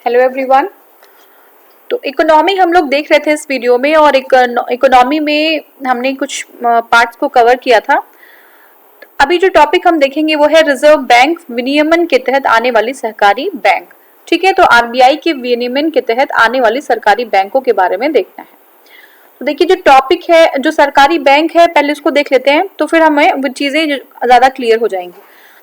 Hello everyone. तो economy हम लोग देख रहे थे इस वीडियो में, और इकोनॉमी में हमने कुछ पार्ट्स को कवर किया था। अभी जो टॉपिक हम देखेंगे वो है रिजर्व बैंक विनियमन के तहत आने वाली सहकारी बैंक। ठीक है, तो आरबीआई के विनियमन के तहत आने वाली सरकारी बैंकों के बारे में देखना है। तो देखिए, जो टॉपिक है, जो सरकारी बैंक है, पहले उसको देख लेते हैं, तो फिर हमें वो चीजें ज्यादा क्लियर हो जाएंगी।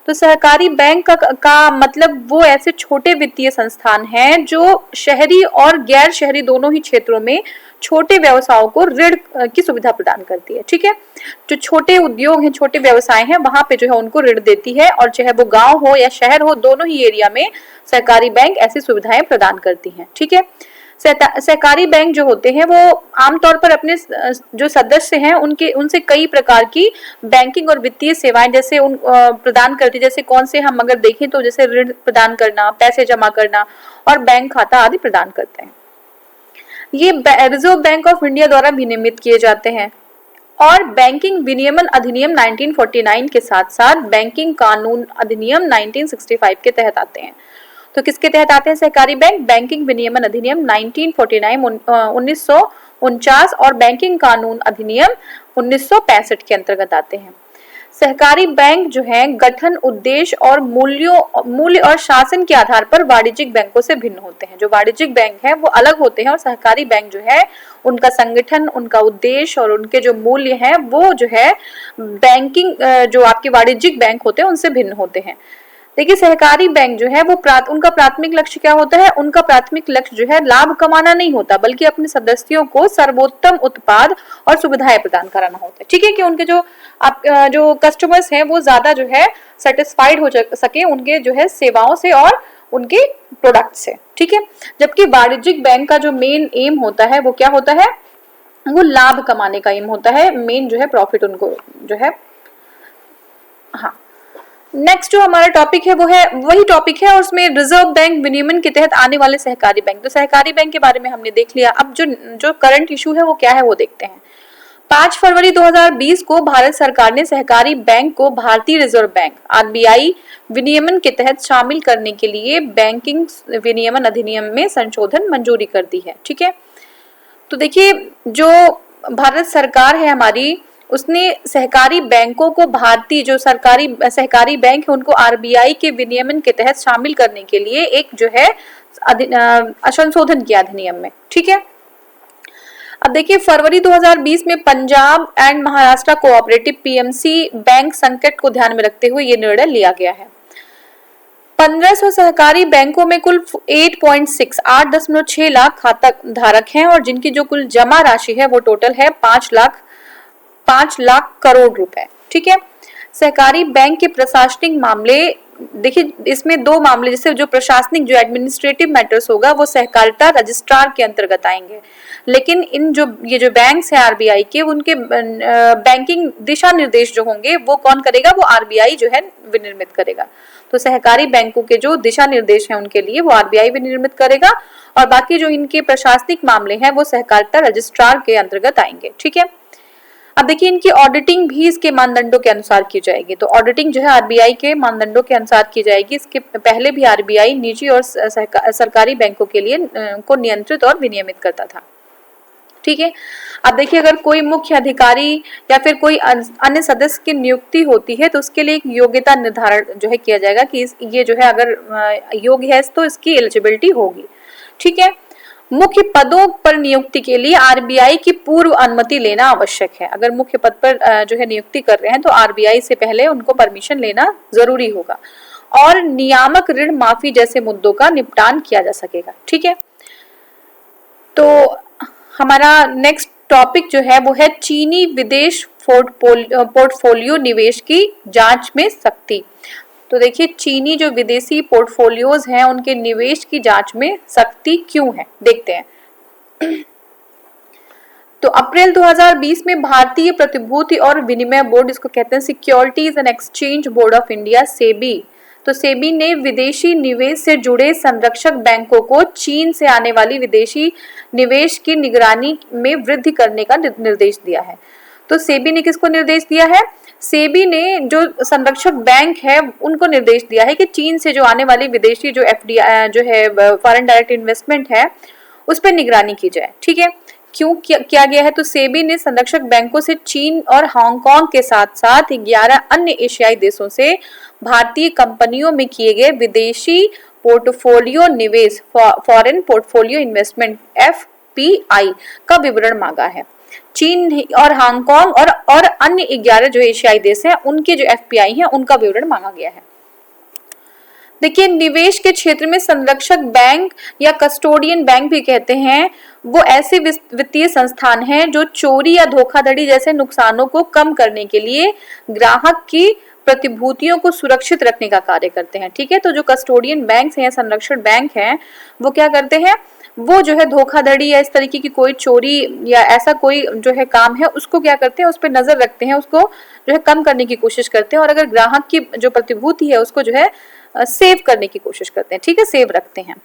तो सहकारी बैंक का मतलब वो ऐसे छोटे वित्तीय संस्थान हैं जो शहरी और गैर शहरी दोनों ही क्षेत्रों में छोटे व्यवसायों को ऋण की सुविधा प्रदान करती है। ठीक है, जो छोटे उद्योग हैं, छोटे व्यवसाय हैं, वहां पे जो है उनको ऋण देती है, और चाहे वो गांव हो या शहर हो, दोनों ही एरिया में सहकारी बैंक ऐसी सुविधाएं प्रदान करती हैं। ठीक है, सहकारी बैंक जो होते हैं वो आमतौर पर अपने जो सदस्य हैं उनसे कई प्रकार की बैंकिंग और वित्तीय सेवाएं जैसे प्रदान करती है। जैसे कौन से हम अगर देखें तो जैसे ऋण प्रदान करना, पैसे जमा करना और बैंक खाता आदि प्रदान करते हैं। ये रिजर्व बैंक ऑफ इंडिया द्वारा विनियमित किए जाते हैं, और बैंकिंग विनियमन अधिनियम 1949 के साथ साथ बैंकिंग कानून अधिनियम 1965 के तहत आते हैं। तो किसके तहत आते हैं सहकारी बैंक? बैंकिंग विनियमन अधिनियम 1949 1949 और बैंकिंग कानून अधिनियम 1965 के अंतर्गत आते हैं। सहकारी बैंक जो है गठन, उद्देश्य और मूल्य और शासन के आधार पर वाणिज्यिक बैंकों से भिन्न होते हैं। जो वाणिज्यिक बैंक है वो अलग होते हैं, और सहकारी बैंक जो है उनका संगठन, उनका उद्देश्य और उनके जो मूल्य है वो जो है बैंकिंग जो आपके वाणिज्यिक बैंक होते हैं उनसे भिन्न होते हैं। देखिए, सहकारी बैंक जो है वो उनका प्राथमिक लक्ष्य क्या होता है? उनका प्राथमिक लक्ष्य जो है लाभ कमाना नहीं होता, बल्कि अपने सदस्यों को सर्वोत्तम उत्पाद और सुविधाएं प्रदान कराना होता है। ठीक है, कि उनके जो कस्टमर्स हैं वो ज्यादा जो है सेटिस्फाइड हो सके उनके जो है सेवाओं से और उनके प्रोडक्ट से। ठीक है, जबकि वाणिज्यिक बैंक का जो मेन एम होता है वो क्या होता है? वो लाभ कमाने का एम होता है, मेन जो है प्रॉफिट उनको जो है। हाँ, नेक्स्ट जो हमारा टॉपिक है वो है वही टॉपिक है, और उसमें रिजर्व बैंक विनियमन के तहत आने वाले सहकारी बैंक। तो सहकारी बैंक के बारे में हमने देख लिया। अब जो करंट इशू है वो क्या है वो देखते हैं। 5 फरवरी 2020 को भारत सरकार ने सहकारी बैंक को भारतीय रिजर्व बैंक आरबीआई विनियमन के तहत शामिल करने के लिए बैंकिंग विनियमन अधिनियम में संशोधन मंजूरी कर दी है। ठीक है, तो देखिए, जो भारत सरकार है हमारी, उसने सहकारी बैंकों को भारतीय जो सहकारी बैंक है उनको आरबीआई के विनियमन के तहत शामिल करने के लिए एक जो है संशोधन किया अधिनियम में। ठीक है, अब देखिए, फरवरी 2020 में Punjab and Maharashtra cooperative PMC bank संकट को ध्यान में रखते हुए ये निर्णय लिया गया है। 1500 सहकारी बैंकों में कुल 8.6 लाख खाता धारक हैं, और जिनकी जो कुल जमा राशि है वो टोटल है 5 लाख करोड़ रुपए। ठीक है, सहकारी बैंक के प्रशासनिक मामले, देखिए इसमें दो मामले, जैसे जो प्रशासनिक जो एडमिनिस्ट्रेटिव मैटर्स होगा वो सहकारिता रजिस्ट्रार के अंतर्गत आएंगे, लेकिन ये जो बैंक्स हैं आरबीआई के, उनके बैंकिंग दिशा निर्देश जो होंगे वो कौन करेगा? वो आरबीआई जो है विनिर्मित करेगा। तो सहकारी बैंकों के जो दिशा निर्देश हैं उनके लिए वो आरबीआई विनिर्मित करेगा, और बाकी जो इनके प्रशासनिक मामले हैं वो सहकारिता रजिस्ट्रार के अंतर्गत आएंगे। ठीक है, अब देखिए, इनकी ऑडिटिंग भी इसके मानदंडों के अनुसार की जाएगी। तो ऑडिटिंग जो है आरबीआई के मानदंडों के अनुसार की जाएगी। इसके पहले भी आरबीआई निजी और सरकारी बैंकों के लिए को नियंत्रित और विनियमित करता था। ठीक है, अब देखिए, अगर कोई मुख्य अधिकारी या फिर कोई अन्य सदस्य की नियुक्ति होती है तो उसके लिए एक योग्यता निर्धारण जो है किया जाएगा कि ये जो है अगर योग्य है तो इसकी एलिजिबिलिटी होगी। ठीक है, मुख्य पदों पर नियुक्ति के लिए आरबीआई की पूर्व अनुमति लेना आवश्यक है। अगर मुख्य पद पर जो है नियुक्ति कर रहे हैं तो आरबीआई से पहले उनको परमिशन लेना जरूरी होगा, और नियामक ऋण माफी जैसे मुद्दों का निपटान किया जा सकेगा। ठीक है, तो हमारा नेक्स्ट टॉपिक जो है वो है चीनी विदेश पोर्टफोलियो निवेश की जांच में सख्ती। तो देखिए, चीनी जो विदेशी पोर्टफोलियोज हैं उनके निवेश की जांच में सख्ती क्यों है देखते हैं। तो अप्रैल 2020 में भारतीय प्रतिभूति और विनिमय बोर्ड, इसको कहते हैं securities and exchange board of India, SEBI, तो सेबी ने विदेशी निवेश से जुड़े संरक्षक बैंकों को चीन से आने वाली विदेशी निवेश की निगरानी में वृद्धि करने का निर्देश दिया है। तो सेबी ने किसको निर्देश दिया है? सेबी ने जो संरक्षक बैंक है उनको निर्देश दिया है कि चीन से जो आने वाली विदेशी जो एफडीआई जो है फॉरेन डायरेक्ट इन्वेस्टमेंट है उस पर निगरानी की जाए। ठीक है, क्यों किया गया है? तो सेबी ने संरक्षक बैंकों से चीन और हांगकांग के साथ साथ 11 अन्य एशियाई देशों से भारतीय कंपनियों में किए गए विदेशी पोर्टफोलियो निवेश फॉरेन पोर्टफोलियो इन्वेस्टमेंट FPI का विवरण मांगा है। चीन और हांगकांग और अन्य 11 जो एशियाई देश हैं उनके जो FPI हैं उनका विवरण मांगा गया है। देखिए, निवेश के क्षेत्र में संरक्षक बैंक या कस्टोडियन बैंक भी कहते हैं, वो ऐसे वित्तीय संस्थान हैं जो चोरी या धोखाधड़ी जैसे नुकसानों को कम करने के लिए ग्राहक की प्रतिभूतियों को सुरक्षित रखने का कार्य करते हैं। ठीक है, तो जो कस्टोडियन बैंक हैं या संरक्षण बैंक हैं वो क्या करते हैं? वो जो है धोखाधड़ी या इस तरीके की कोई चोरी या ऐसा कोई जो है काम है उसको क्या करते हैं, उस पर नजर रखते हैं, उसको जो है कम करने की कोशिश करते हैं और अगर ग्राहक की जो प्रतिभूति है उसको जो है सेव करने की कोशिश करते हैं। ठीक है, सेव रखते हैं।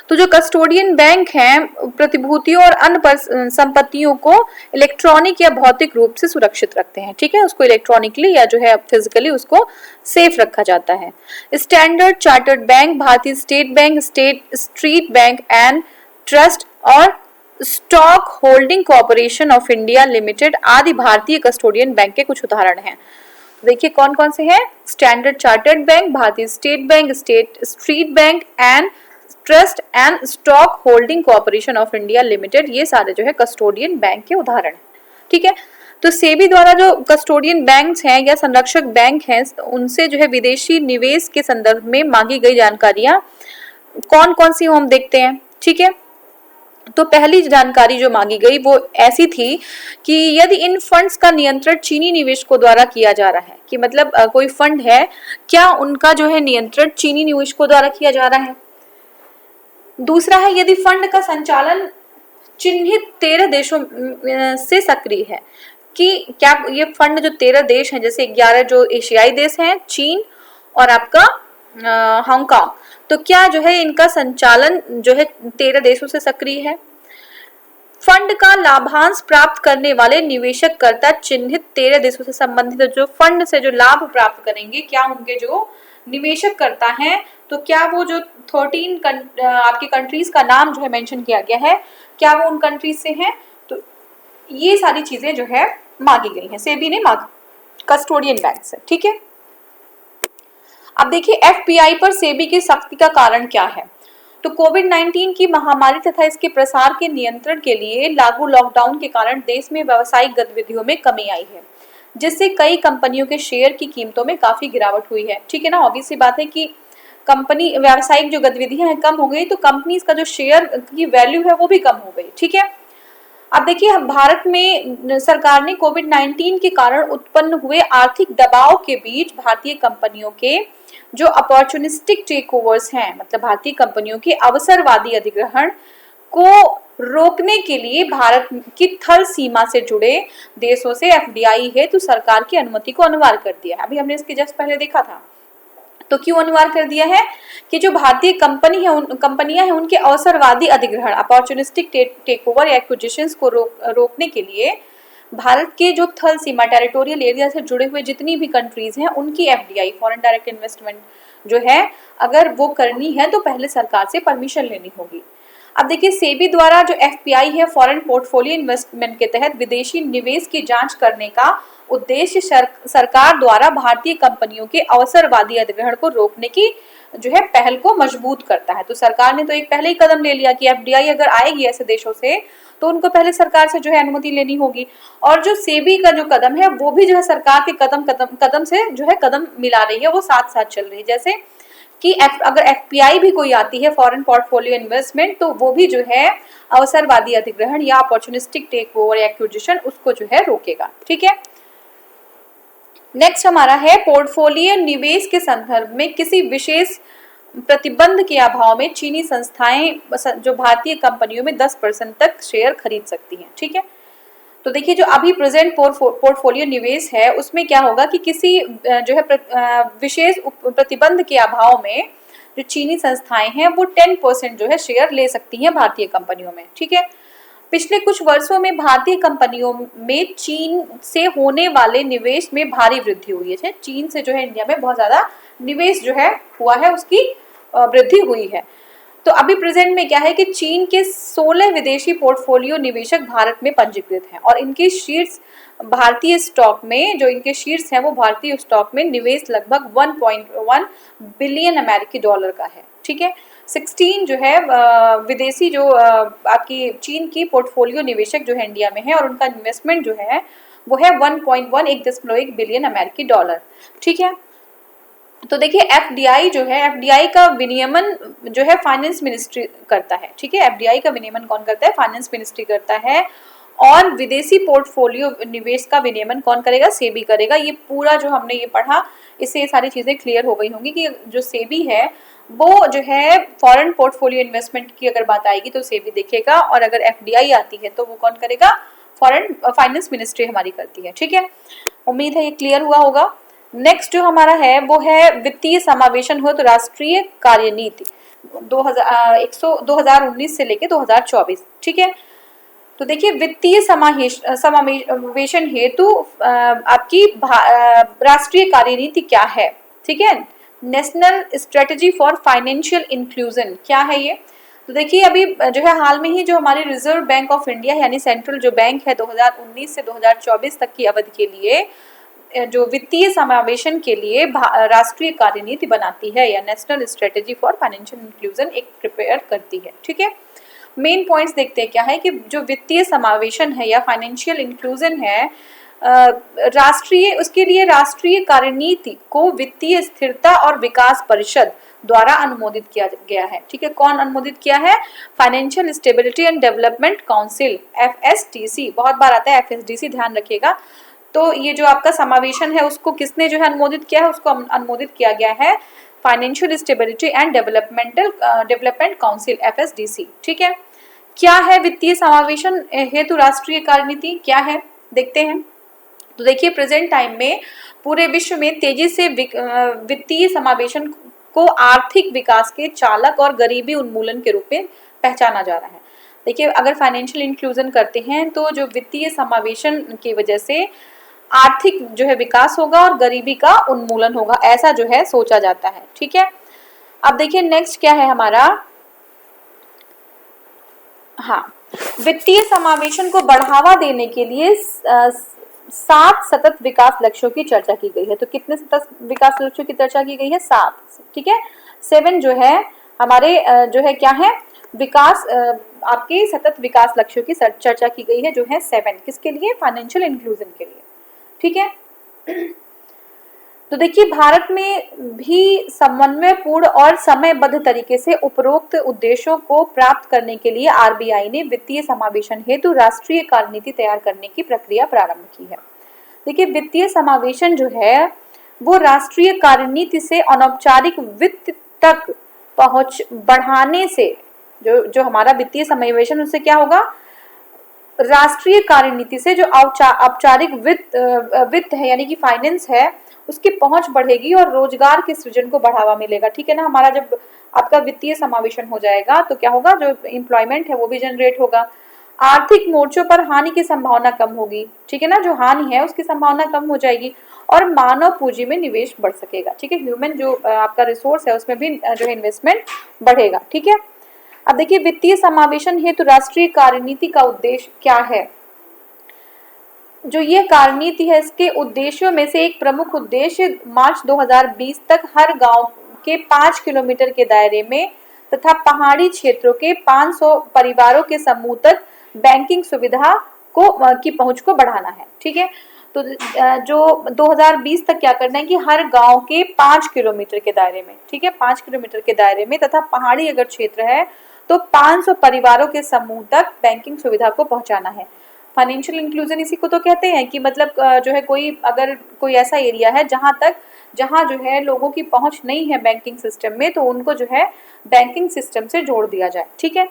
तो जो कस्टोडियन बैंक हैं प्रतिभूतियों और अन्य संपत्तियों को इलेक्ट्रॉनिक या भौतिक रूप से सुरक्षित रखते हैं। ठीक है, उसको इलेक्ट्रॉनिकली या जो है फिजिकली उसको सेफ रखा जाता है। स्टैंडर्ड चार्टर्ड बैंक, भारतीय State Bank, Street Bank and Trust और Stock Holding Corporation of India Limited आदि भारतीय कस्टोडियन बैंक के कुछ उदाहरण हैं। देखिए कौन कौन से हैं? स्टैंडर्ड चार्टर्ड बैंक, भारतीय State Bank, Street Bank and trust and stock Holding Corporation of India limited, ये सारे जो है कस्टोडियन बैंक के उदाहरण हैं। ठीक है, तो सेबी द्वारा जो कस्टोडियन बैंक्स हैं या संरक्षक बैंक हैं उनसे जो है विदेशी निवेश के संदर्भ में मांगी गई जानकारियां कौन कौन सी हम देखते हैं। ठीक है, तो पहली जानकारी जो मांगी गई वो ऐसी थी कि यदि इन फंड्स का नियंत्रण चीनी निवेशकों द्वारा किया जा रहा है, कि मतलब कोई फंड है क्या उनका जो है नियंत्रण चीनी निवेशकों द्वारा किया जा रहा है। दूसरा है यदि फंड का संचालन चिन्हित 13 देशों से सक्रिय है, कि क्या ये फंड जो 13 देश हैं जैसे 11 जो एशियाई देश हैं, चीन और आपका हांगकांग, तो क्या जो है इनका संचालन जो है 13 देशों से सक्रिय है। फंड का लाभांश प्राप्त करने वाले निवेशक कर्ता चिन्हित 13 देशों से संबंधित जो फंड से जो लाभ प्राप्त करेंगे क्या उनके जो निवेशक करता हैं, तो क्या वो जो 13 आपकी कंट्रीज का नाम जो है मेंशन किया गया है क्या वो उन कंट्रीज से हैं। तो ये सारी चीजें जो है मांगी गई हैं, सेबी ने मांगी कस्टोडियन बैंक से। ठीक है, अब देखिए FPI पर सेबी की सख्ती का कारण क्या है। तो कोविड-19 की महामारी तथा इसके प्रसार के नियंत्रण के लिए लागू लॉकडाउन के कारण देश में व्यावसायिक गतिविधियों में कमी आई है, जिससे कई कंपनियों के शेयर की कीमतों में काफी गिरावट हुई है। ठीक है ना, ऑब्वियस सी बात है कि कंपनी व्यावसायिक जो गतिविधियां हैं कम हो गई तो कंपनीज का जो शेयर की वैल्यू है वो भी कम हो गई। ठीक है, अब देखिए भारत में सरकार ने कोविड-19 के कारण उत्पन्न हुए आर्थिक दबाव के बीच भारतीय कंपनियों के जो अपॉर्चुनिस्टिक टेकओवर्स हैं, मतलब भारतीय कंपनियों के अवसरवादी अधिग्रहण को रोकने के लिए भारत की थल सीमा से जुड़े देशों से FDI हेतु सरकार की अनुमति को अनिवार्य कर दिया है। अभी हमने इसके जस्ट पहले देखा था। तो क्यों अनिवार्य कर दिया है कि जो भारतीय कंपनियां हैं उनके अवसरवादी अधिग्रहण अपॉर्चुनिस्टिक टेकओवर या एक्विजिशंस को रोकने के लिए भारत के जो थल सीमा टेरिटोरियल एरिया से जुड़े हुए जितनी भी कंट्रीज हैं उनकी FDI फॉरेन डायरेक्ट इन्वेस्टमेंट जो है अगर वो करनी है तो पहले सरकार से परमिशन लेनी होगी। अब देखिए सेबी द्वारा जो FPI है फॉरेन पोर्टफोलियो इन्वेस्टमेंट के तहत विदेशी निवेश की जांच करने का उद्देश्य सरकार द्वारा भारतीय कंपनियों के अवसरवादी अधिग्रहण को रोकने की जो है पहल को मजबूत करता है। तो सरकार ने तो एक पहले ही कदम ले लिया कि FDI अगर आएगी ऐसे देशों से तो उनको पहले सरकार से जो है अनुमति लेनी होगी, और जो सेबी का जो कदम है वो भी जो है सरकार के कदम से जो है कदम मिला रही है, वो साथ साथ चल रही है। जैसे कि अगर FPI भी कोई आती है फॉरेन पोर्टफोलियो इन्वेस्टमेंट तो वो भी जो है अवसरवादी अधिग्रहण या अपॉर्चुनिस्टिक टेक ओवर एक्विजिशन उसको जो है रोकेगा। ठीक है, नेक्स्ट हमारा है पोर्टफोलियो निवेश के संदर्भ में किसी विशेष प्रतिबंध के अभाव में चीनी संस्थाएं जो भारतीय कंपनियों में 10% तक शेयर खरीद सकती हैं। ठीक है, तो देखिए जो अभी प्रेजेंट पोर्टफोलियो निवेश है उसमें क्या होगा कि किसी जो है विशेष प्रतिबंध के अभाव में जो चीनी संस्थाएं हैं वो 10% जो है शेयर ले सकती हैं भारतीय कंपनियों में। ठीक है, पिछले कुछ वर्षों में भारतीय कंपनियों में चीन से होने वाले निवेश में भारी वृद्धि हुई है। चीन से जो है इंडिया में बहुत ज्यादा निवेश जो है हुआ है, उसकी वृद्धि हुई है। तो अभी प्रेजेंट में क्या है कि चीन के 16 विदेशी पोर्टफोलियो निवेशक भारत में पंजीकृत हैं और इनके शीर्ष भारतीय स्टॉक में, जो इनके शीर्ष हैं वो भारतीय स्टॉक में निवेश लगभग 1.1 बिलियन अमेरिकी डॉलर का है। ठीक है, 16 जो है विदेशी जो आपकी चीन की पोर्टफोलियो निवेशक जो है इंडिया में है और उनका इन्वेस्टमेंट जो है वो है 1.1 बिलियन अमेरिकी डॉलर। ठीक है, तो देखिए एफडीआई जो है, एफडीआई का विनियमन जो है फाइनेंस मिनिस्ट्री करता है। ठीक है, एफडीआई का विनियमन कौन करता है? फाइनेंस मिनिस्ट्री करता है। और विदेशी पोर्टफोलियो निवेश का विनियमन कौन करेगा? सेबी करेगा। ये पूरा जो हमने ये पढ़ा, इससे ये सारी चीजें क्लियर हो गई होंगी कि जो सेबी है वो जो है फॉरेन पोर्टफोलियो इन्वेस्टमेंट की अगर बात आएगी तो सेबी देखेगा, और अगर एफडीआई आती है तो वो कौन करेगा? फॉरेन फाइनेंस मिनिस्ट्री हमारी करती है। ठीक है, उम्मीद है ये क्लियर हुआ होगा। नेक्स्ट जो हमारा है वो है वित्तीय समावेशन हो तो राष्ट्रीय कार्यनीति 2019 से लेके 2024। ठीक है, तो देखिए वित्तीय समावेशन हेतु आपकी राष्ट्रीय कार्यनीति क्या है? ठीक है, national strategy for financial inclusion क्या है ये? तो देखिए अभी जो है हाल में ही जो हमारी रिजर्व बैंक ऑफ इंडिया यानी सेंट्रल जो बैंक है 2019 से 2024 तक की अवधि के लिए जो वित्तीय समावेशन के लिए राष्ट्रीय कार्यनीति बनाती है या national strategy for financial inclusion एक प्रिपेयर करती है। ठीक है, मेन पॉइंट्स देखते हैं क्या है कि जो वित्तीय समावेशन है या फाइनेंशियल इंक्लूजन है राष्ट्रीय, उसके लिए राष्ट्रीय कार्यनीति को वित्तीय स्थिरता और विकास परिषद द्वारा अनुमोदित किया गया है। ठीक है, कौन अनुमोदित किया है? Financial Stability and Development Council, FSDC. बहुत बार आता है एफएसडीसी, ध्यान रखिएगा। तो ये जो आपका समावेशन है उसको किसने जो है अनुमोदित किया है? उसको अनुमोदित किया गया है Financial Stability and Development Council, FSDC. ठीक है, क्या है वित्तीय समावेशन हेतु राष्ट्रीय कार्यनीति? क्या है देखते हैं। तो देखिए प्रेजेंट टाइम में पूरे विश्व में तेजी से वित्तीय समावेशन को आर्थिक विकास के चालक और गरीबी उन्मूलन के रूप में पहचाना जा रहा है। देखिए अगर फाइनेंशियल इंक्लूजन करते हैं तो जो वित्तीय समावेशन की वजह से आर्थिक जो है विकास होगा और गरीबी का उन्मूलन होगा, ऐसा जो है सोचा जाता है। ठीक है, अब देखिए नेक्स्ट क्या है हमारा। हाँ, वित्तीय समावेशन को बढ़ावा देने के लिए 7 सतत विकास लक्ष्यों की चर्चा की गई है। तो कितने सतत विकास लक्ष्यों की चर्चा की गई है? 7। ठीक है, 7 जो है हमारे जो है क्या है विकास आपके सतत विकास लक्ष्यों की चर्चा की गई है, जो है 7 किसके लिए? फाइनेंशियल इंक्लूजन के लिए। ठीक है, तो देखिए भारत में भी समन्वयपूर्ण और समयबद्ध तरीके से उपरोक्त उद्देश्यों को प्राप्त करने के लिए आरबीआई ने वित्तीय समावेशन हेतु राष्ट्रीय कार्यनीति तैयार करने की प्रक्रिया प्रारंभ की है। देखिए वित्तीय समावेशन जो है वो राष्ट्रीय कार्यनीति से अनौपचारिक वित्त तक पहुंच बढ़ाने से जो हमारा वित्तीय समावेशन उससे क्या होगा? राष्ट्रीय कार्यनीति से जो औपचारिक वित्त है यानी कि फाइनेंस है उसकी पहुंच बढ़ेगी और रोजगार के सृजन को बढ़ावा मिलेगा। ठीक है ना, हमारा जब आपका वित्तीय समावेशन हो जाएगा तो क्या होगा? जो एम्प्लॉयमेंट है वो भी जनरेट होगा, आर्थिक मोर्चों पर हानि की संभावना कम होगी। ठीक है ना, जो हानि है उसकी संभावना कम हो जाएगी और मानव पूंजी में निवेश बढ़ सकेगा। ठीक है, ह्यूमन जो आपका रिसोर्स है उसमें भी जो है इन्वेस्टमेंट बढ़ेगा। ठीक है, अब देखिए वित्तीय समावेशन हेतु राष्ट्रीय कार्यनीति का उद्देश्य क्या है? जो ये कार्यनीति है इसके उद्देश्यों में से एक प्रमुख उद्देश्य मार्च 2020 तक हर गांव के 5 किलोमीटर के दायरे में तथा पहाड़ी क्षेत्रों के 500 परिवारों के समूह तक बैंकिंग सुविधा की पहुंच को बढ़ाना है। ठीक है, तो जो 2020 तक क्या करना है कि हर गांव के 5 किलोमीटर के दायरे में, ठीक है, 5 किलोमीटर के दायरे में तथा पहाड़ी अगर क्षेत्र है तो 500 परिवारों के समूह तक बैंकिंग सुविधा को पहुंचाना है। फाइनेंशियल इंक्लूजन इसी को तो कहते हैं कि मतलब जो है अगर कोई ऐसा एरिया है जहां जो है लोगों की पहुंच नहीं है बैंकिंग सिस्टम में, तो उनको जो है बैंकिंग सिस्टम से जोड़ दिया जाए। ठीक है,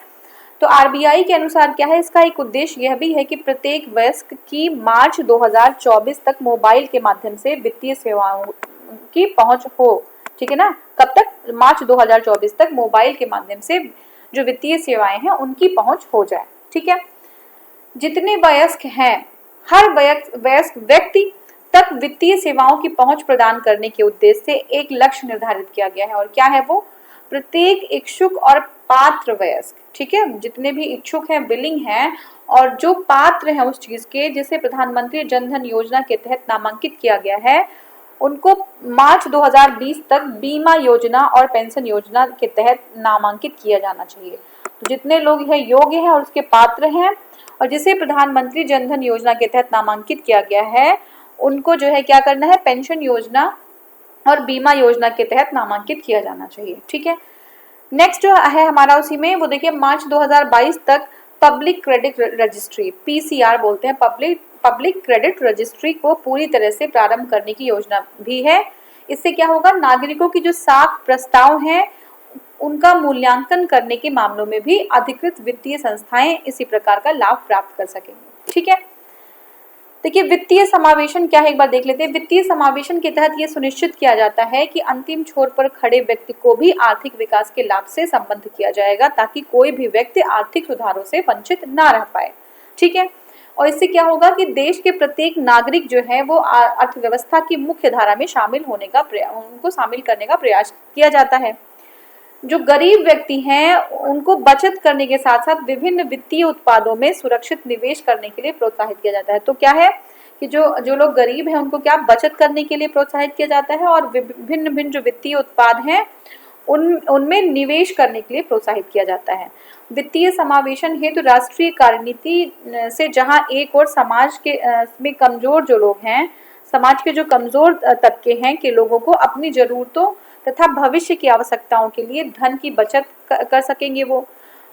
तो आरबीआई के अनुसार क्या है, इसका एक उद्देश्य यह भी है कि प्रत्येक वयस्क की मार्च 2024 तक मोबाइल के माध्यम से वित्तीय सेवाओं की पहुंच हो। ठीक है ना, कब तक? मार्च 2024 तक मोबाइल के माध्यम से जो वित्तीय सेवाएं हैं उनकी पहुंच हो जाए। ठीक है, जितने वयस्क हैं, हर वयस्क व्यक्ति तक वित्तीय सेवाओं की पहुंच प्रदान करने के उद्देश्य से एक लक्ष्य निर्धारित किया गया है। और क्या है वो? प्रत्येक इच्छुक और पात्र वयस्क, ठीक है, जितने भी इच्छुक हैं, विलिंग हैं और जो पात्र हैं उस चीज के, जिसे प्रधानमंत्री जन धन योजना के तहत नामांकित किया गया है, उनको मार्च 2020 तक बीमा योजना और पेंशन योजना के तहत नामांकित किया जाना चाहिए। तो जितने लोग यह योग्य हैं और उसके पात्र हैं और जिसे प्रधानमंत्री जन धन योजना के तहत नामांकित किया गया है, उनको जो है क्या करना है? पेंशन योजना और बीमा योजना के तहत नामांकित किया जाना चाहिए, ठीक है। नेक्स्ट जो है हमारा उसी में वो देखिए, मार्च 2022 तक पब्लिक क्रेडिट रजिस्ट्री, पीसीआर बोलते हैं, पब्लिक क्रेडिट रजिस्ट्री को पूरी तरह से प्रारंभ करने की योजना भी है। इससे क्या होगा? नागरिकों की जो साख प्रस्ताव हैं उनका मूल्यांकन करने के मामलों में भी अधिकृत वित्तीय संस्थाएं इसी प्रकार का लाभ प्राप्त कर सकेंगे, ठीक है। देखिए, वित्तीय समावेशन क्या है एक बार देख लेते हैं। वित्तीय समावेशन के तहत ये सुनिश्चित किया जाता है कि अंतिम छोर पर खड़े व्यक्ति को भी आर्थिक विकास के लाभ से संबद्ध किया जाएगा, ताकि कोई भी व्यक्ति आर्थिक सुधारों से वंचित ना रह पाए, ठीक है। और इससे क्या होगा कि देश के प्रत्येक नागरिक जो है वो अर्थव्यवस्था की मुख्य धारा में शामिल होने का उनको शामिल करने का प्रयास किया जाता है। जो गरीब व्यक्ति हैं उनको बचत करने के साथ साथ विभिन्न वित्तीय उत्पादों में सुरक्षित निवेश करने के लिए प्रोत्साहित किया जाता है। तो क्या है कि जो लोग गरीब हैं उनको क्या बचत करने के लिए प्रोत्साहित किया जाता है और भिन्न जो वित्तीय उत्पाद हैं उनमें निवेश करने के लिए प्रोत्साहित किया जाता है। वित्तीय समावेशन हेतु राष्ट्रीय कार्यनीति से जहां एक और समाज के में कमजोर जो लोग हैं, समाज के जो कमजोर तबके हैं के लोगों को अपनी जरूरतों तथा भविष्य की आवश्यकताओं के लिए धन की बचत कर सकेंगे वो।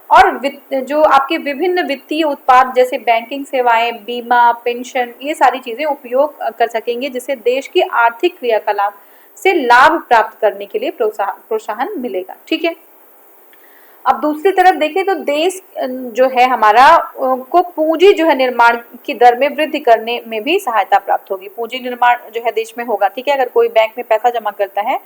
और जो आपके विभिन्न वित्तीय उत्पाद जैसे बैंकिंग सेवाएं, बीमा, पेंशन, ये सारी चीजें उपयोग कर सकेंगे, जिससे देश की आर्थिक क्रियाकलाप से लाभ प्राप्त करने के लिए प्रोत्साहन मिलेगा, ठीक है। अब दूसरी तरफ देखें तो देश जो है हमारा को पूंजी जो है निर्माण की दर में वृद्धि करने में भी सहायता प्राप्त होगी। पूंजी निर्माण जो है देश में होगा, ठीक है। अगर कोई बैंक में पैसा जमा करता है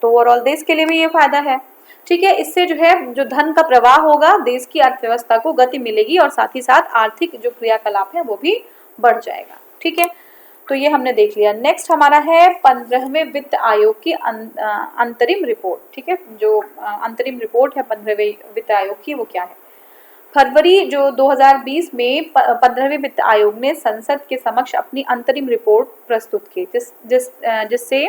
तो ओवरऑल देश के लिए भी ये फायदा है, ठीक है। इससे जो है जो धन का प्रवाह होगा, देश की अर्थव्यवस्था को गति मिलेगी और साथ ही साथ आर्थिक जो क्रियाकलाप है वो भी बढ़ जाएगा, ठीक है। तो ये हमने देख लिया। नेक्स्ट हमारा है 15वें वित्त आयोग की अंतरिम रिपोर्ट, ठीक है। जो अंतरिम रिपोर्ट है 15वें वित्त आयोग की, वो क्या है? फरवरी जो 2020 में 15वें वित्त आयोग ने संसद के समक्ष अपनी अंतरिम रिपोर्ट प्रस्तुत की, जिससे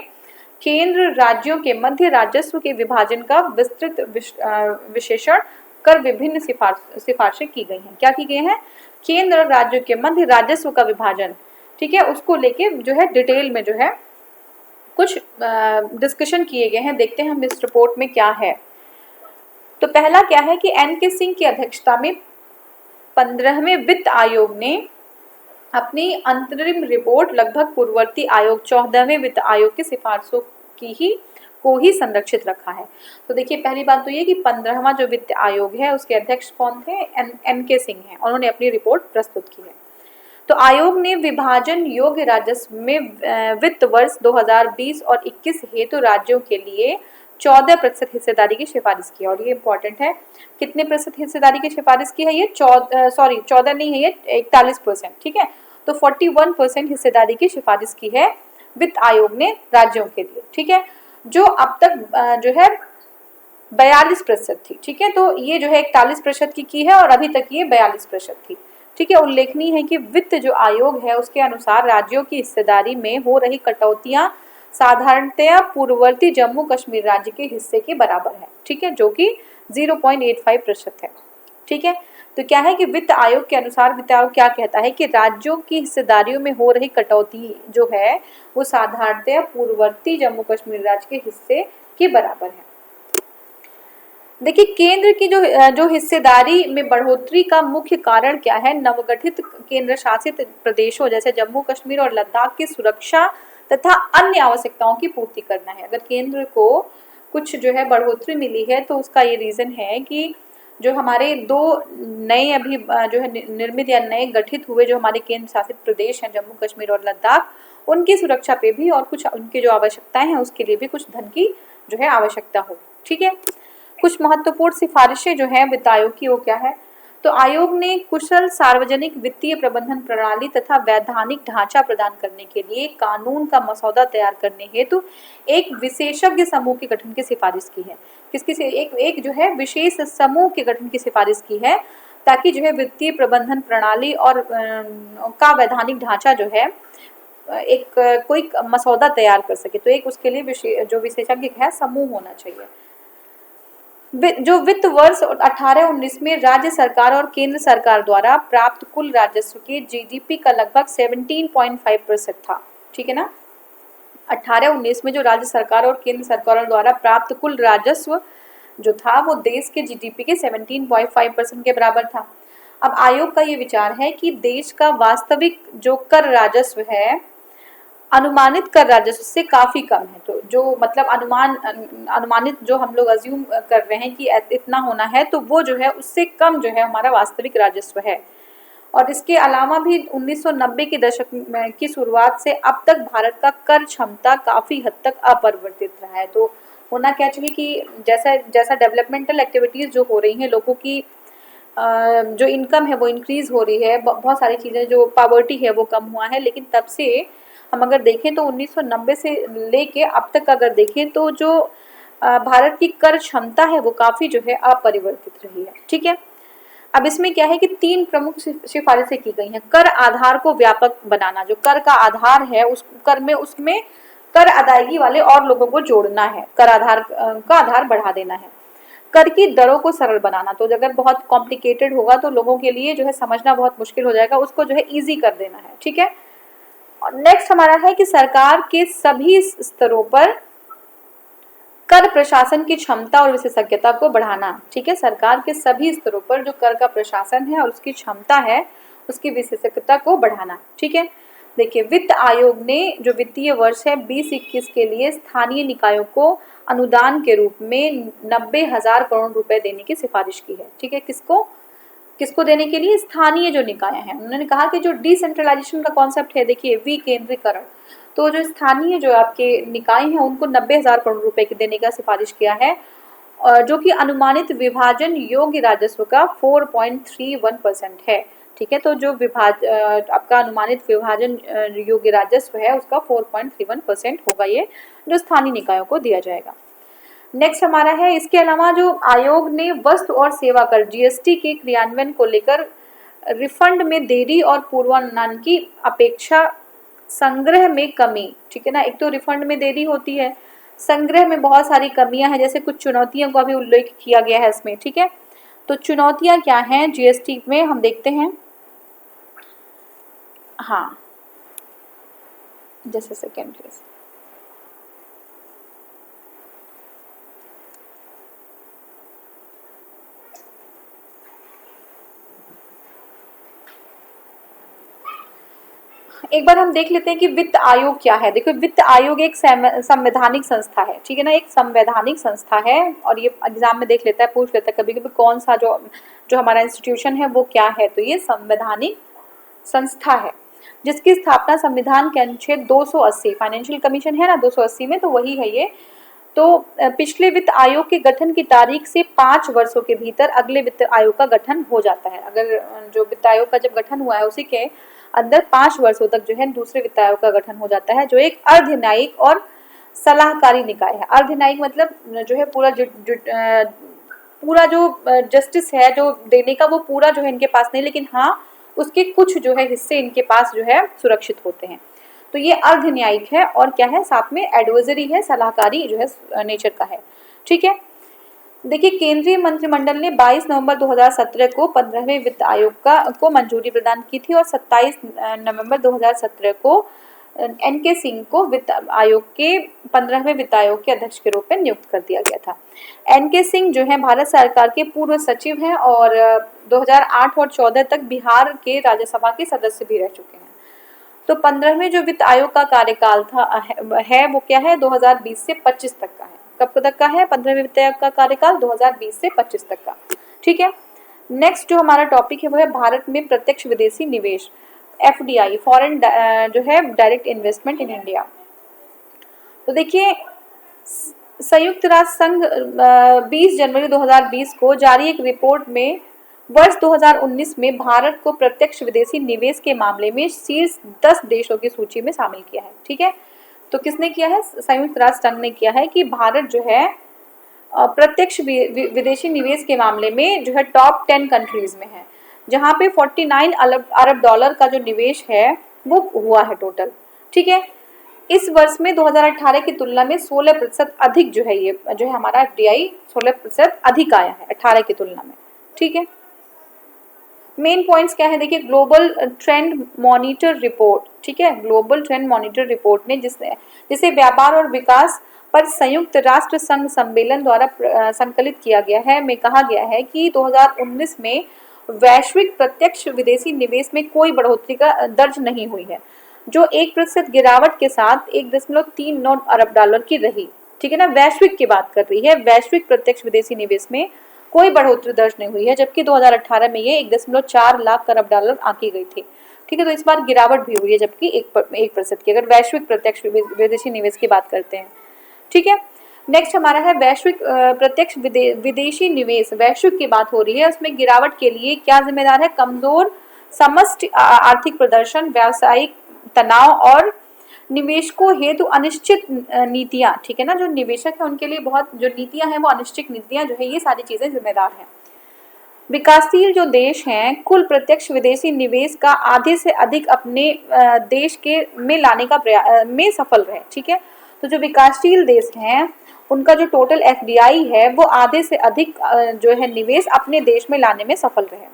केंद्र राज्यों के मध्य राजस्व के विभाजन का विस्तृत विश्लेषण कर विभिन्न सिफारिशें की गई हैं। क्या की गई हैं? केंद्र और राज्यों के मध्य राजस्व का विभाजन, ठीक है, उसको लेके जो है डिटेल में जो है कुछ डिस्कशन किए गए हैं। देखते हैं हम इस रिपोर्ट में क्या है। तो पहला क्या है कि एन.के. सिंह की अध्यक्षता में 15वें वित्त आयोग ने अपनी अंतरिम रिपोर्ट लगभग पूर्ववर्ती आयोग 14वें वित्त आयोग की सिफारिशों को ही संरक्षित रखा है। तो देखिए, पहली बात तो ये कि 15वां जो वित्त आयोग है उसके अध्यक्ष कौन थे? एन.के. सिंह हैं। उन्होंने अपनी रिपोर्ट प्रस्तुत की है। तो आयोग ने विभाजन योग्य राजस्व में वित्त वर्ष 2020 और 21 हेतु राज्यों के लिए 14% हिस्सेदारी की सिफारिश की है। और ये इंपॉर्टेंट है, कितने प्रतिशत हिस्सेदारी की सिफारिश की है? ये 14 नहीं है, ये 41%, ठीक है। तो 41% हिस्सेदारी की सिफारिश की है वित्त आयोग ने राज्यों के लिए, ठीक है। जो अब तक जो है 42% थी, ठीक है। तो ये जो है 41% की है और अभी तक ये 42% थी, ठीक है। उल्लेखनीय है कि वित्त जो आयोग है उसके अनुसार राज्यों की हिस्सेदारी में हो रही कटौतियां साधारणतया पूर्ववर्ती जम्मू कश्मीर राज्य के हिस्से के बराबर है, ठीक है, जो कि 0.85% है, ठीक है। तो क्या है कि वित्त आयोग के अनुसार वित्त आयोग क्या कहता है कि राज्यों की हिस्सेदारियों में हो रही कटौती जो है वो साधारणतया पूर्ववर्ती जम्मू कश्मीर राज्य के हिस्से के बराबर है। देखिए, केंद्र की जो हिस्सेदारी में बढ़ोतरी का मुख्य कारण क्या है? नवगठित केंद्र शासित प्रदेशों जैसे जम्मू कश्मीर और लद्दाख की सुरक्षा तथा अन्य आवश्यकताओं की पूर्ति करना है। अगर केंद्र को कुछ जो है बढ़ोतरी मिली है तो उसका ये रीजन है कि जो हमारे दो नए अभी जो है निर्मित या नए गठित हुए जो हमारे केंद्र शासित प्रदेश हैं जम्मू कश्मीर और लद्दाख, उनकी सुरक्षा पे भी और कुछ उनकी जो आवश्यकताएं हैं उसके लिए भी कुछ धन की जो है आवश्यकता होगी, ठीक है। कुछ महत्वपूर्ण सिफारिशें जो हैं वित्त आयोग की वो क्या है? तो आयोग ने कुशल सार्वजनिक वित्तीय प्रबंधन प्रणाली तथा वैधानिक ढांचा प्रदान करने के लिए कानून का मसौदा तैयार करने हेतु एक विशेषज्ञ समूह के गठन की सिफारिश की है। किसकी से एक जो है विशेष समूह के गठन की सिफारिश की है, ताकि जो है वित्तीय प्रबंधन प्रणाली और का वैधानिक ढांचा जो है एक कोई मसौदा तैयार कर सके। तो एक उसके लिए जो विशेषज्ञ है समूह होना चाहिए। जो वित्त वर्ष 18-19 में राज्य सरकार और केंद्र सरकार द्वारा प्राप्त कुल राजस्व के जीडीपी का लगभग 17.5% था। ठीक है ना। 18-19 में जो राज्य सरकार और केंद्र सरकारों द्वारा प्राप्त कुल राजस्व जो था वो देश के जीडीपी के 17.5% के बराबर था। अब आयोग का ये विचार है कि देश का वास्तविक जो कर राजस्व है अनुमानित कर राजस्व से काफी कम है। तो जो मतलब अनुमानित जो हम लोग अज्यूम कर रहे हैं कि इतना होना है, तो वो जो है उससे कम जो है हमारा वास्तविक राजस्व है। और इसके अलावा भी 1990 के दशक की शुरुआत से अब तक भारत का कर क्षमता काफी हद तक अपरिवर्तित रहा है। तो होना क्या चाहिए कि जैसा जैसा डेवलपमेंटल एक्टिविटीज जो हो रही हैं, लोगों की जो इनकम है वो इंक्रीज हो रही है, बहुत सारी चीजें, जो पॉवर्टी है वो कम हुआ है। लेकिन तब से हम अगर देखें तो 1990 से लेके अब तक अगर देखें तो जो भारत की कर क्षमता है वो काफी जो है अपरिवर्तित रही है। ठीक है। अब इसमें क्या है कि 3 प्रमुख सिफारिशें की गई हैं। कर आधार को व्यापक बनाना, जो कर का आधार है उस कर में उसमें कर अदायगी वाले और लोगों को जोड़ना है, कर आधार का आधार बढ़ा देना है। कर की दरों को सरल बनाना, तो अगर बहुत कॉम्प्लिकेटेड होगा तो लोगों के लिए जो है समझना बहुत मुश्किल हो जाएगा, उसको जो है इजी कर देना है। ठीक है। और नेक्स्ट हमारा है कि सरकार के सभी स्तरों पर कर प्रशासन की क्षमता और विशेषज्ञता को बढ़ाना। ठीक है। सरकार के सभी स्तरों पर जो कर का प्रशासन है और उसकी क्षमता है उसकी विशेषज्ञता को बढ़ाना। ठीक है। देखिए, वित्त आयोग ने जो वित्तीय वर्ष है 2021 के लिए स्थानीय निकायों को अनुदान के रूप में 90,000 करोड़ रुपए देने की सिफारिश की है। ठीक है। किसको देने के लिए? स्थानीय जो निकाय हैं। उन्होंने कहा कि जो डिसेंट्रलाइजेशन का कॉन्सेप्ट है, देखिए विकेंद्रीकरण, तो जो स्थानीय जो आपके निकाय हैं उनको 90,000 करोड़ रुपए की देने का सिफारिश किया है, जो कि अनुमानित विभाजन योग्य राजस्व का 4.31% है। ठीक है। तो जो आपका अनुमानित विभाजन योग्य राजस्व है उसका 4.31% होगा, ये जो स्थानीय निकायों को दिया जाएगा। नेक्स्ट हमारा है, इसके अलावा जो आयोग ने वस्तु और सेवा कर जीएसटी के क्रियान्वयन को लेकर रिफंड में देरी और पूर्वानुमान की अपेक्षा संग्रह में कमी। ठीक है ना। एक तो रिफंड में देरी होती है, संग्रह में बहुत सारी कमियां हैं, जैसे कुछ चुनौतियों का भी उल्लेख किया गया है इसमें। ठीक है। तो चुनौतियां क्या हैं जीएसटी में, हम देखते हैं। हाँ, जैसे सेकेंड प्लीज। एक बार हम देख लेते हैं कि वित्त आयोग क्या है। देखो, वित्त आयोग एक संवैधानिक संस्था है। ठीक है ना। एक संवैधानिक संस्था है, और ये एग्जाम में देख लेता है, पूछ लेता है कभी कभी कौन सा जो हमारा इंस्टीट्यूशन है वो क्या है। तो ये संवैधानिक संस्था है जिसकी स्थापना संविधान के अनुच्छेद 280, फाइनेंशियल कमीशन है ना 280 में, तो वही है ये। तो पिछले वित्त आयोग के गठन की तारीख से 5 वर्षों के भीतर अगले वित्त आयोग का गठन हो जाता है। अगर जो वित्त आयोग का जब गठन हुआ है उसी के अंदर 5 वर्षों तक जो है दूसरे वित्त आयोग का गठन हो जाता है, जो एक अर्धन्यायिक और सलाहकारी निकाय है। अर्धन्यायिक मतलब जो है पूरा जो जस्टिस है जो देने का वो पूरा जो है इनके पास नहीं, लेकिन हाँ उसके कुछ जो है हिस्से इनके पास जो है सुरक्षित होते हैं। तो ये अर्धन्यायिक है, और क्या है साथ में एडवाइजरी है, सलाहकारी जो है नेचर का है। ठीक है। देखिए, केंद्रीय मंत्रिमंडल ने 22 नवंबर 2017 को 15वें वित्त आयोग को मंजूरी प्रदान की थी, और 27 नवंबर 2017 को एनके सिंह को वित्त आयोग के 15वें वित्त आयोग के अध्यक्ष के रूप में नियुक्त कर दिया गया था। एनके सिंह जो है भारत सरकार के पूर्व सचिव हैं, और 2008 और 14 तक बिहार के राज्यसभा के सदस्य भी रह चुके हैं। तो 15वें जो वित्त आयोग का कार्यकाल है वो क्या है, 2020 से 25 तक का है। कब तक का है 15वें वित्त आयोग का कार्यकाल? 2020 से 25 तक का। ठीक है। नेक्स्ट जो हमारा टॉपिक है वो है भारत में प्रत्यक्ष विदेशी निवेश, एफडीआई, फॉरेन जो है डायरेक्ट इन्वेस्टमेंट इन इंडिया। तो देखिए, संयुक्त राष्ट्र संघ 20 जनवरी 2020 को जारी एक रिपोर्ट में वर्ष 2019 में भारत को प्रत्यक्ष विदेशी निवेश के मामले में शीर्ष 10 देशों की सूची में शामिल किया है। ठीक है, तो किसने किया है? संयुक्त राष्ट्र संघ ने किया है कि भारत जो है प्रत्यक्ष विदेशी निवेश के मामले में जो है टॉप 10 कंट्रीज में है, जहां पे 49 अरब डॉलर का जो निवेश है वो हुआ है टोटल। ठीक है, इस वर्ष में 2018 की तुलना में 16% अधिक जो है, ये जो है हमारा एफडीआई 16% अधिक आया है 18 की तुलना में। ठीक है, मेन पॉइंट्स क्या है देखिए, ग्लोबल ट्रेंड मॉनिटर रिपोर्ट। ठीक है, ग्लोबल ट्रेंड मॉनिटर रिपोर्ट ने जिसे व्यापार और विकास पर संयुक्त राष्ट्र संघ सम्मेलन द्वारा संकलित किया गया है, में कहा गया है कि 2019 में वैश्विक प्रत्यक्ष विदेशी निवेश में कोई बढ़ोतरी का दर्ज नहीं हुई है, जो 1% गिरावट के साथ 1.39 अरब डॉलर की रही। ठीक है ना, वैश्विक की बात कर रही है, वैश्विक प्रत्यक्ष विदेशी निवेश में कोई बढ़ोतरी दर्ज नहीं हुई है, जबकि 2018 में ये 1.4 लाख अरब डॉलर आंकी गई थी। ठीक है, तो इस बार गिरावट भी हुई है, जबकि 1% की, अगर वैश्विक प्रत्यक्ष विदेशी निवेश की बात करते हैं। ठीक है, नेक्स्ट हमारा है वैश्विक प्रत्यक्ष विदेशी निवेश। वैश्विक की बात हो रही है, उसमें गिरावट के लिए क्या जिम्मेदार है? कमजोर समष्टि आर्थिक प्रदर्शन, व्यावसायिक तनाव और निवेशकों हेतु अनिश्चित नीतियां। ठीक है ना, जो निवेशक है उनके लिए बहुत जो नीतियां हैं वो अनिश्चित नीतियां जो है, ये सारी चीजें जिम्मेदार हैं। विकासशील जो देश हैं कुल प्रत्यक्ष विदेशी निवेश का आधे से अधिक अपने देश के में लाने का प्रयास में सफल रहे। ठीक है, तो जो विकासशील देश हैं उनका जो टोटल एफडीआई है वो आधे से अधिक जो है निवेश अपने देश में लाने में सफल रहे।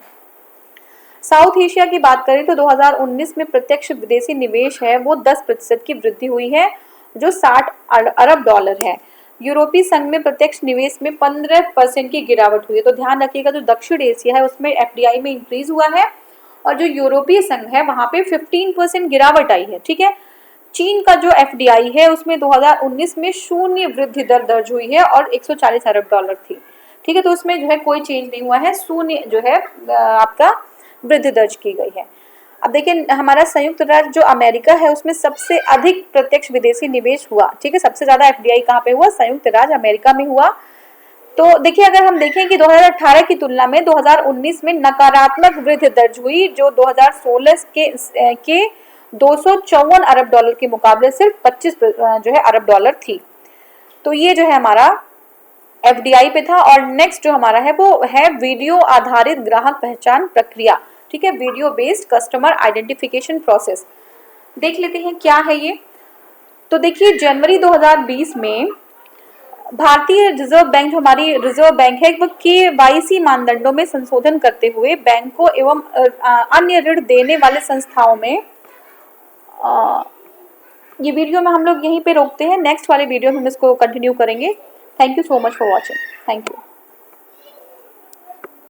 साउथ एशिया की बात करें तो 2019 में प्रत्यक्ष विदेशी निवेश है वो 10% की वृद्धि हुई है, जो 60 अरब डॉलर है। यूरोपीय संघ में प्रत्यक्ष निवेश में 15% की गिरावट हुई है। तो ध्यान रखिएगा, जो दक्षिण एशिया है उसमें एफडीआई में इंक्रीज हुआ है, और जो यूरोपीय संघ है वहां पे 15% गिरावट आई है। ठीक है, चीन का जो एफडीआई है उसमें 2019 में शून्य वृद्धि दर दर्ज हुई है और 140 अरब डॉलर थी। ठीक है, तो उसमें जो है कोई चेंज नहीं हुआ है, शून्य जो है आपका वृद्धि दर्ज की गई है। अब देखिए, हमारा संयुक्त राज्य जो अमेरिका है उसमें सबसे अधिक प्रत्यक्ष विदेशी निवेश हुआ। ठीक है, सबसे ज्यादा एफडीआई कहाँ पे हुआ? संयुक्त राज्य अमेरिका में हुआ। तो देखिए, अगर हम देखें कि 2018 की तुलना में 2019 में नकारात्मक वृद्धि दर्ज हुई, जो 2016 के 254 अरब डॉलर के मुकाबले सिर्फ 25 जो है अरब डॉलर थी। तो ये जो है हमारा एफडीआई पे था। और नेक्स्ट जो हमारा है वो है वीडियो आधारित ग्राहक पहचान प्रक्रिया। ठीक है, video based customer identification process. देख लेते हैं क्या है ये। तो देखिए, जनवरी 2020 में भारतीय रिजर्व बैंक, जो हमारी रिजर्व बैंक है, वो KYC मानदंडों में संशोधन करते हुए बैंकों एवं अन्य ऋण देने वाले संस्थाओं में ये वीडियो में हम लोग यहीं पे रोकते हैं। नेक्स्ट वाले वीडियो में हम इसको कंटिन्यू करेंगे। Thank you so much for watching. Thank you.